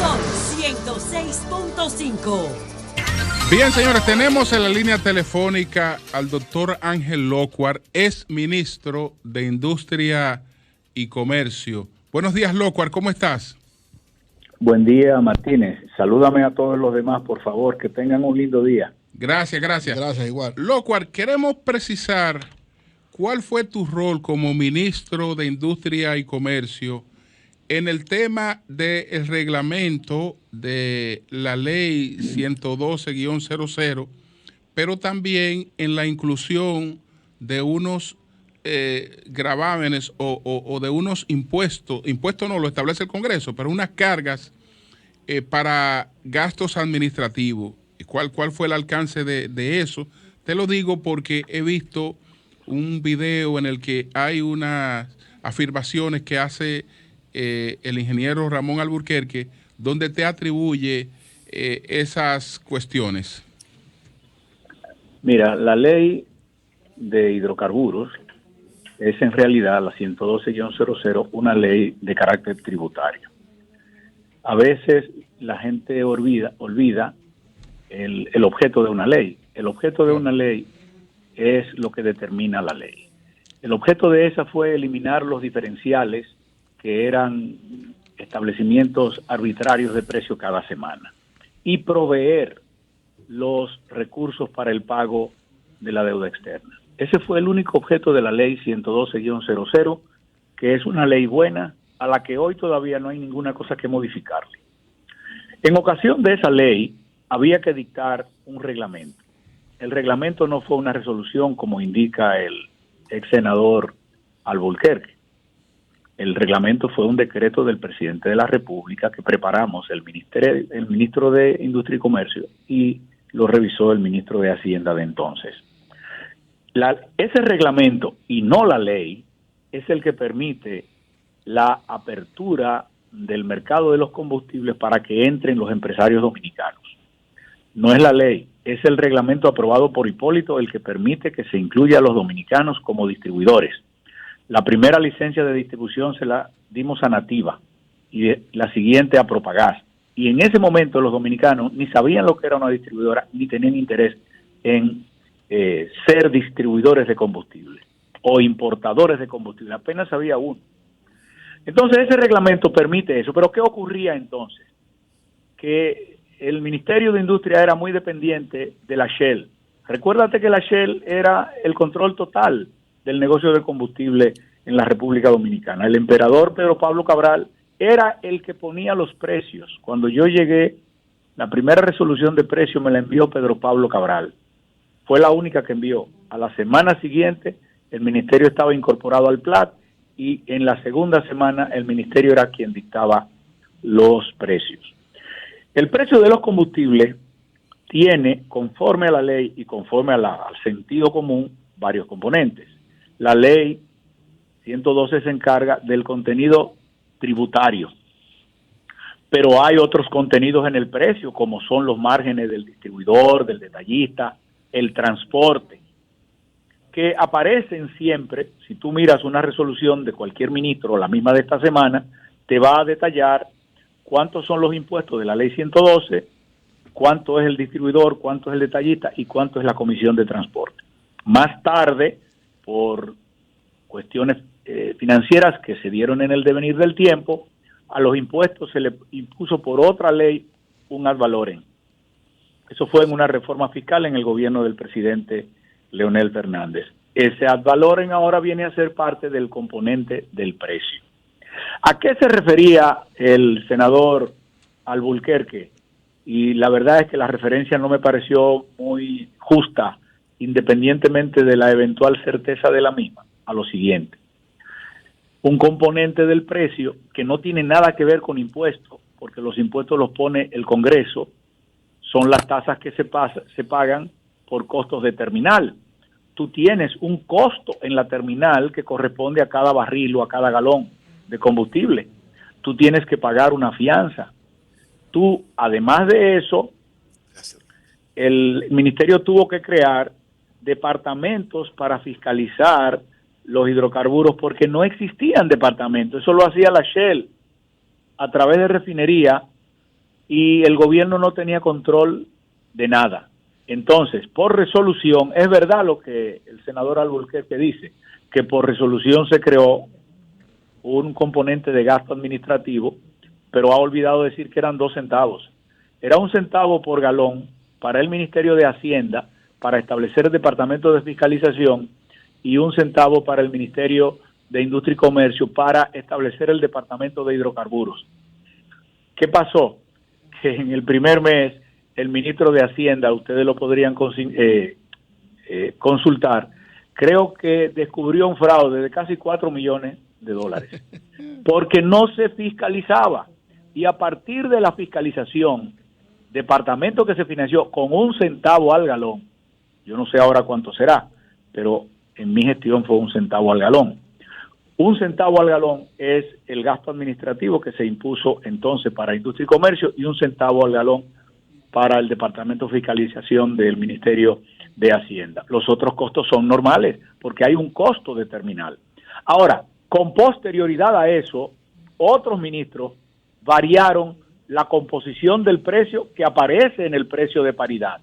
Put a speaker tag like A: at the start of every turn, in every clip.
A: Sol 106.5.
B: Bien, señores, tenemos en la línea telefónica al doctor Ángel Locuar, ex ministro de Industria y Comercio. Buenos días, Locuar, ¿cómo estás?
C: Buen día, Martínez. Salúdame a todos los demás, por favor, que tengan un lindo día.
B: Gracias.
D: Gracias, igual.
B: Locuar, queremos precisar cuál fue tu rol como ministro de Industria y Comercio en el tema del reglamento de la ley 112-00, pero también en la inclusión de unos gravámenes o de unos impuestos no lo establece el Congreso, pero unas cargas para gastos administrativos. ¿Cuál fue el alcance de eso? Te lo digo porque he visto un video en el que hay unas afirmaciones que hace el ingeniero Ramón Alburquerque, donde te atribuye esas cuestiones.
C: Mira, la ley de hidrocarburos es en realidad la 112-00, una ley de carácter tributario. A veces la gente olvida el objeto de una ley. El objeto de una ley es lo que determina la ley. El objeto de esa fue eliminar los diferenciales que eran establecimientos arbitrarios de precio cada semana y proveer los recursos para el pago de la deuda externa. Ese fue el único objeto de la ley 112-00, que es una ley buena a la que hoy todavía no hay ninguna cosa que modificarle. En ocasión de esa ley había que dictar un reglamento. El reglamento no fue una resolución como indica el ex senador Alburquerque. El reglamento fue un decreto del presidente de la República que preparamos el ministro de Industria y Comercio y lo revisó el ministro de Hacienda de entonces. Ese reglamento y no la ley es el que permite la apertura del mercado de los combustibles para que entren los empresarios dominicanos. No es la ley, es el reglamento aprobado por Hipólito el que permite que se incluya a los dominicanos como distribuidores. La primera licencia de distribución se la dimos a Nativa y la siguiente a Propagás. Y en ese momento los dominicanos ni sabían lo que era una distribuidora ni tenían interés en ser distribuidores de combustible o importadores de combustible. Apenas había uno. Entonces ese reglamento permite eso. Pero ¿qué ocurría entonces? Que el Ministerio de Industria era muy dependiente de la Shell. Recuérdate que la Shell era el control total del negocio de combustible en la República Dominicana. El emperador Pedro Pablo Cabral era el que ponía los precios. Cuando yo llegué, la primera resolución de precio me la envió Pedro Pablo Cabral. Fue la única que envió. A la semana siguiente, el ministerio estaba incorporado al PLAT y en la segunda semana el ministerio era quien dictaba los precios. El precio de los combustibles tiene, conforme a la ley y conforme al sentido común, varios componentes. La ley 112 se encarga del contenido tributario, pero hay otros contenidos en el precio, como son los márgenes del distribuidor, del detallista, el transporte, que aparecen siempre. Si tú miras una resolución de cualquier ministro, la misma de esta semana, te va a detallar cuántos son los impuestos de la ley 112, cuánto es el distribuidor, cuánto es el detallista y cuánto es la comisión de transporte. Más tarde, por cuestiones financieras que se dieron en el devenir del tiempo, a los impuestos se le impuso por otra ley un ad valorem. Eso fue en una reforma fiscal en el gobierno del presidente Leonel Fernández. Ese ad valorem ahora viene a ser parte del componente del precio. ¿A qué se refería el senador Alburquerque? Y la verdad es que la referencia no me pareció muy justa, independientemente de la eventual certeza de la misma, a lo siguiente. Un componente del precio que no tiene nada que ver con impuestos, porque los impuestos los pone el Congreso, son las tasas que se pagan por costos de terminal. Tú tienes un costo en la terminal que corresponde a cada barril o a cada galón de combustible. Tú tienes que pagar una fianza. Tú, además de eso, el ministerio tuvo que crear departamentos para fiscalizar los hidrocarburos porque no existían departamentos. Eso lo hacía la Shell a través de refinería y el gobierno no tenía control de nada. Entonces, por resolución, es verdad lo que el senador Alburquerque dice, que por resolución se creó un componente de gasto administrativo, pero ha olvidado decir que eran 2 centavos. Era 1 centavo por galón para el Ministerio de Hacienda, para establecer el Departamento de Fiscalización, y 1 centavo para el Ministerio de Industria y Comercio, para establecer el Departamento de Hidrocarburos. ¿Qué pasó? Que en el primer mes, el ministro de Hacienda, ustedes lo podrían consultar, creo que descubrió un fraude de casi $4 millones, porque no se fiscalizaba. Y a partir de la fiscalización, departamento que se financió con 1 centavo al galón, yo no sé ahora cuánto será, pero en mi gestión fue 1 centavo al galón. 1 centavo al galón es el gasto administrativo que se impuso entonces para Industria y Comercio, y 1 centavo al galón para el Departamento de Fiscalización del Ministerio de Hacienda. Los otros costos son normales, porque hay un costo de terminal. Ahora, con posterioridad a eso, otros ministros variaron la composición del precio que aparece en el precio de paridad,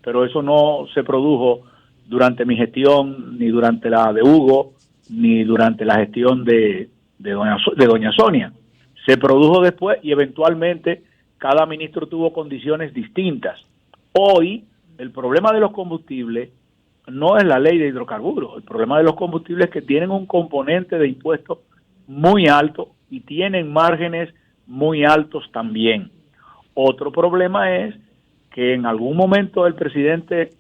C: pero eso no se produjo durante mi gestión, ni durante la de Hugo, ni durante la gestión de doña Sonia. Se produjo después y eventualmente cada ministro tuvo condiciones distintas. Hoy, el problema de los combustibles no es la ley de hidrocarburos. El problema de los combustibles es que tienen un componente de impuestos muy alto y tienen márgenes muy altos también. Otro problema es que en algún momento el presidente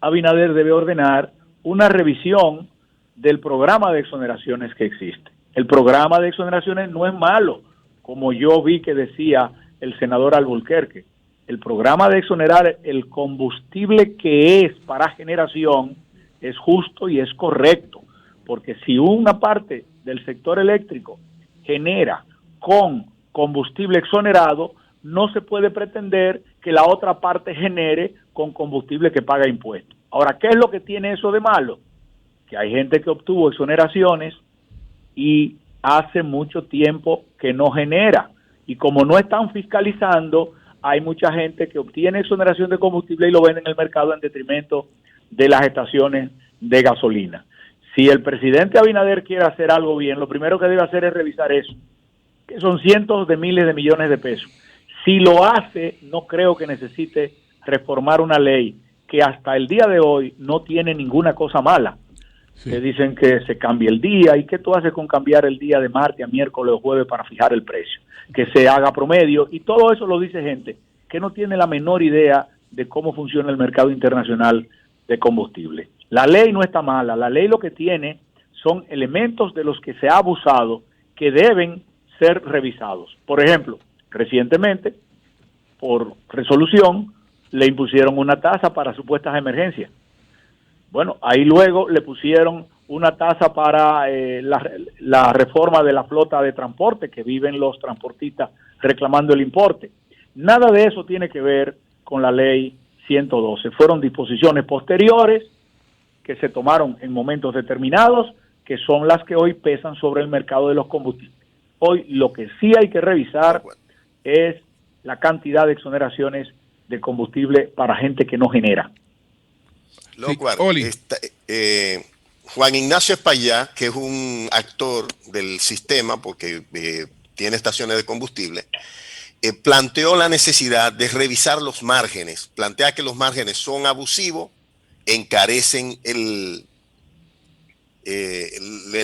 C: Abinader debe ordenar una revisión del programa de exoneraciones que existe. El programa de exoneraciones no es malo, como yo vi que decía el senador Alburquerque. El programa de exonerar el combustible que es para generación es justo y es correcto, porque si una parte del sector eléctrico genera con combustible exonerado, no se puede pretender que la otra parte genere con combustible que paga impuestos. Ahora, ¿qué es lo que tiene eso de malo? Que hay gente que obtuvo exoneraciones y hace mucho tiempo que no genera, y como no están fiscalizando, hay mucha gente que obtiene exoneración de combustible y lo vende en el mercado en detrimento de las estaciones de gasolina. Si el presidente Abinader quiere hacer algo bien, lo primero que debe hacer es revisar eso, que son cientos de miles de millones de pesos. Si lo hace, no creo que necesite reformar una ley que hasta el día de hoy no tiene ninguna cosa mala. Sí. Que dicen que se cambie el día, ¿y qué tú haces con cambiar el día de martes a miércoles o jueves para fijar el precio? Que se haga promedio, y todo eso lo dice gente que no tiene la menor idea de cómo funciona el mercado internacional de combustible. La ley no está mala, la ley lo que tiene son elementos de los que se ha abusado que deben ser revisados. Por ejemplo, recientemente, por resolución, le impusieron una tasa para supuestas emergencias. Bueno, ahí luego le pusieron una tasa para la reforma de la flota de transporte, que viven los transportistas reclamando el importe. Nada de eso tiene que ver con la ley 112. Fueron disposiciones posteriores que se tomaron en momentos determinados, que son las que hoy pesan sobre el mercado de los combustibles. Hoy lo que sí hay que revisar es la cantidad de exoneraciones de combustible para gente que no genera.
A: Juan Ignacio Espaillá, que es un actor del sistema porque tiene estaciones de combustible, planteó la necesidad de revisar los márgenes, plantea que los márgenes son abusivos, encarecen el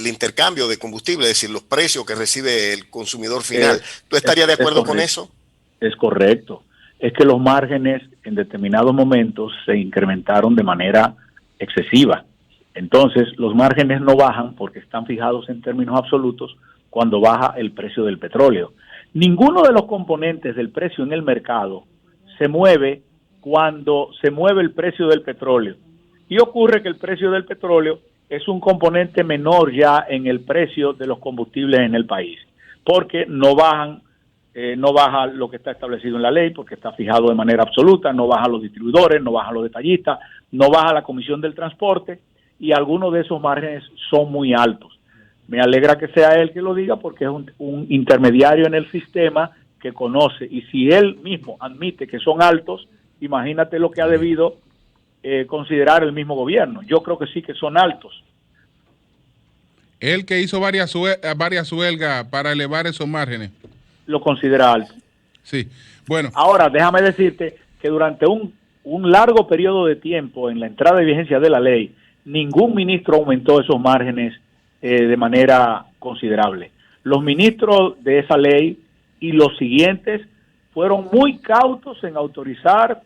A: intercambio de combustible, es decir, los precios que recibe el consumidor final. ¿Tú estarías de acuerdo con eso?
C: Es correcto. Es que los márgenes en determinados momentos se incrementaron de manera excesiva. Entonces, los márgenes no bajan porque están fijados en términos absolutos cuando baja el precio del petróleo. Ninguno de los componentes del precio en el mercado se mueve cuando se mueve el precio del petróleo. Y ocurre que el precio del petróleo es un componente menor ya en el precio de los combustibles en el país, porque no baja lo que está establecido en la ley, porque está fijado de manera absoluta, no bajan los distribuidores, no bajan los detallistas, no baja la comisión del transporte, y algunos de esos márgenes son muy altos. Me alegra que sea él que lo diga, porque es un intermediario en el sistema que conoce, y si él mismo admite que son altos, imagínate lo que ha debido considerar el mismo gobierno. Yo creo que sí que son altos.
B: Él que hizo varias huelgas para elevar esos márgenes.
C: Lo considera alto.
B: Sí, bueno.
C: Ahora, déjame decirte que durante un largo periodo de tiempo en la entrada de vigencia de la ley, ningún ministro aumentó esos márgenes de manera considerable. Los ministros de esa ley y los siguientes fueron muy cautos en autorizar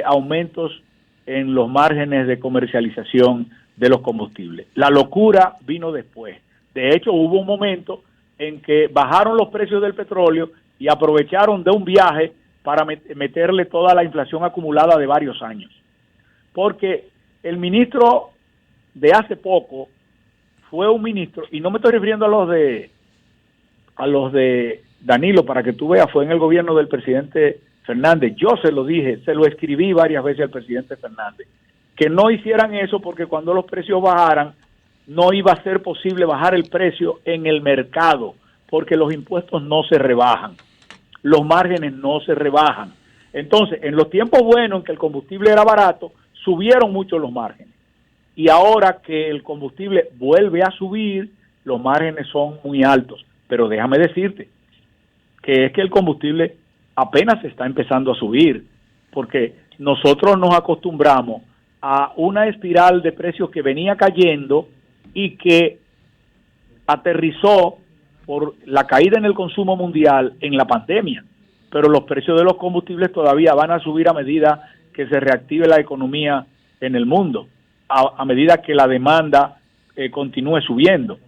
C: aumentos en los márgenes de comercialización de los combustibles. La locura vino después. De hecho, hubo un momento en que bajaron los precios del petróleo y aprovecharon de un viaje para meterle toda la inflación acumulada de varios años. Porque el ministro de hace poco fue un ministro, y no me estoy refiriendo a los de Danilo, para que tú veas, fue en el gobierno del presidente Fernández. Yo se lo dije, se lo escribí varias veces al presidente Fernández, que no hicieran eso porque cuando los precios bajaran, no iba a ser posible bajar el precio en el mercado, porque los impuestos no se rebajan, los márgenes no se rebajan. Entonces, en los tiempos buenos en que el combustible era barato, subieron mucho los márgenes. Y ahora que el combustible vuelve a subir, los márgenes son muy altos. Pero déjame decirte que es que el combustible apenas está empezando a subir, porque nosotros nos acostumbramos a una espiral de precios que venía cayendo y que aterrizó por la caída en el consumo mundial en la pandemia, pero los precios de los combustibles todavía van a subir a medida que se reactive la economía en el mundo, a medida que la demanda continúe subiendo,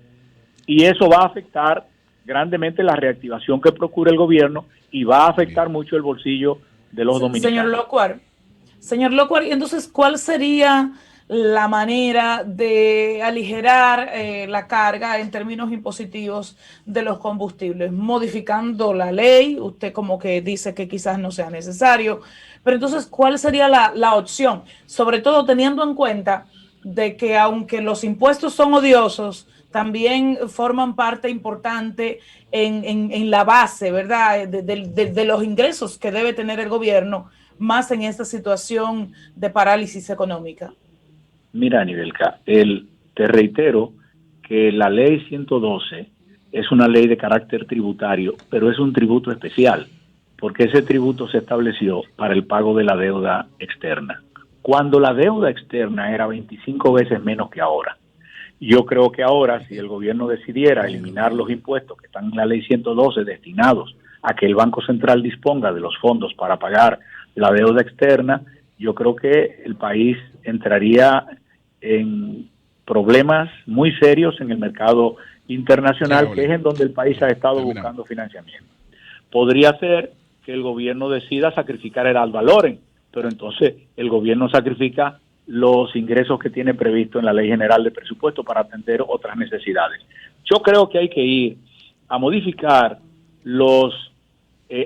C: y eso va a afectar grandemente la reactivación que procura el gobierno y va a afectar mucho el bolsillo de los dominicanos.
D: Señor Locuar, y entonces, ¿cuál sería la manera de aligerar la carga en términos impositivos de los combustibles? Modificando la ley, usted como que dice que quizás no sea necesario, pero entonces, ¿cuál sería la opción? Sobre todo teniendo en cuenta de que aunque los impuestos son odiosos, también forman parte importante en la base, ¿verdad?, de los ingresos que debe tener el gobierno, más en esta situación de parálisis económica.
C: Mira, Nivelka, te reitero que la ley 112 es una ley de carácter tributario, pero es un tributo especial, porque ese tributo se estableció para el pago de la deuda externa, cuando la deuda externa era 25 veces menos que ahora. Yo creo que ahora, si el gobierno decidiera eliminar los impuestos que están en la ley 112 destinados a que el Banco Central disponga de los fondos para pagar la deuda externa, yo creo que el país entraría en problemas muy serios en el mercado internacional, que es en donde el país ha estado buscando financiamiento. Podría ser que el gobierno decida sacrificar el ad valorem, pero entonces el gobierno sacrifica los ingresos que tiene previsto en la Ley General de Presupuesto para atender otras necesidades. Yo creo que hay que ir a modificar los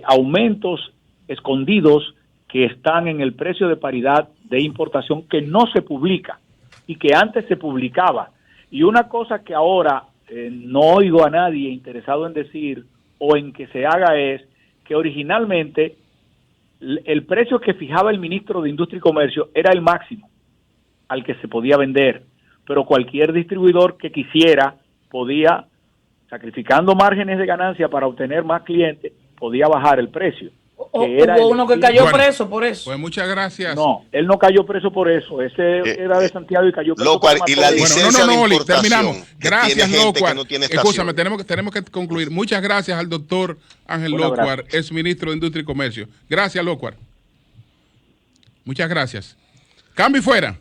C: aumentos escondidos que están en el precio de paridad de importación, que no se publica y que antes se publicaba. Y una cosa que ahora no oigo a nadie interesado en decir o en que se haga es que originalmente el precio que fijaba el ministro de Industria y Comercio era el máximo al que se podía vender, pero cualquier distribuidor que quisiera podía, sacrificando márgenes de ganancia para obtener más clientes, podía bajar el precio.
D: Hubo uno que cayó preso por eso.
B: Pues muchas gracias.
C: No, él no cayó preso por eso. Ese era de Santiago y cayó preso.
A: Locuar, y la licencia de importación,
B: terminamos. Gracias, Locuar.
A: No
B: escúchame, tenemos que concluir. Muchas gracias al doctor Ángel Locuar, ex ministro de Industria y Comercio. Gracias, Locuar. Muchas gracias. Cambio y fuera.